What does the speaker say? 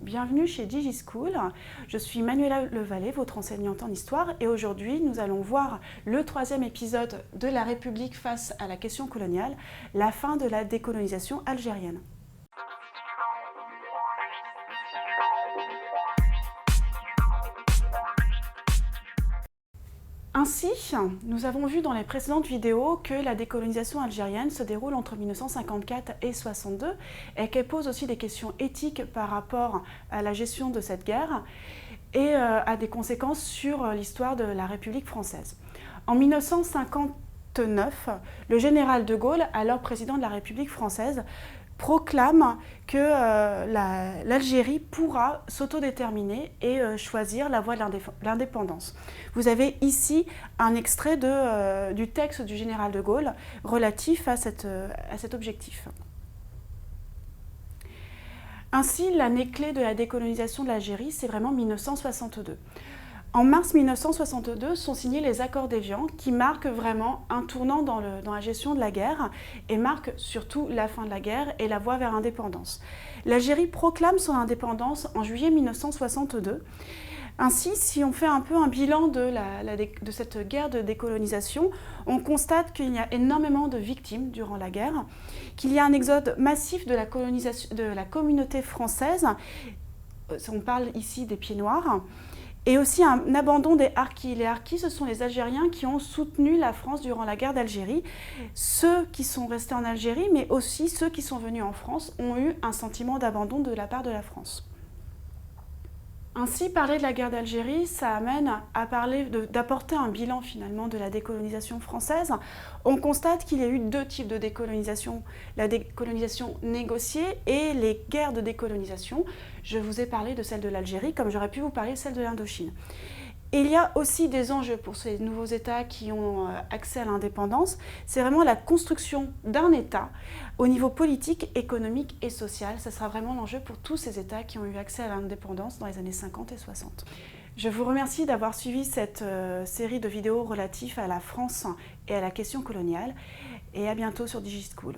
Bienvenue chez DigiSchool. Je suis Manuela Levalet, votre enseignante en histoire, et aujourd'hui nous allons voir le 3e épisode de La République face à la question coloniale, la fin de la décolonisation algérienne. Ainsi, nous avons vu dans les précédentes vidéos que la décolonisation algérienne se déroule entre 1954 et 1962 et qu'elle pose aussi des questions éthiques par rapport à la gestion de cette guerre et a des conséquences sur l'histoire de la République française. En 1959, le général de Gaulle, alors président de la République française, proclame que l'Algérie pourra s'autodéterminer et choisir la voie de l'indépendance. Vous avez ici un extrait du texte du général de Gaulle relatif à cet objectif. Ainsi, l'année clé de la décolonisation de l'Algérie, c'est vraiment 1962. En mars 1962 sont signés les accords d'Évian qui marquent vraiment un tournant dans la gestion de la guerre et marquent surtout la fin de la guerre et la voie vers l'indépendance. L'Algérie proclame son indépendance en juillet 1962. Ainsi, si on fait un peu un bilan de cette guerre de décolonisation, on constate qu'il y a énormément de victimes durant la guerre, qu'il y a un exode massif de la communauté française, on parle ici des Pieds Noirs, et aussi un abandon des harkis. Les harkis, ce sont les Algériens qui ont soutenu la France durant la guerre d'Algérie. Ceux qui sont restés en Algérie, mais aussi ceux qui sont venus en France, ont eu un sentiment d'abandon de la part de la France. Ainsi, parler de la guerre d'Algérie, ça amène à parler d'apporter un bilan finalement de la décolonisation française. On constate qu'il y a eu deux types de décolonisation, la décolonisation négociée et les guerres de décolonisation. Je vous ai parlé de celle de l'Algérie, comme j'aurais pu vous parler de celle de l'Indochine. Il y a aussi des enjeux pour ces nouveaux États qui ont accès à l'indépendance. C'est vraiment la construction d'un État au niveau politique, économique et social. Ce sera vraiment l'enjeu pour tous ces États qui ont eu accès à l'indépendance dans les années 50 et 60. Je vous remercie d'avoir suivi cette série de vidéos relatives à la France et à la question coloniale. Et à bientôt sur DigiSchool.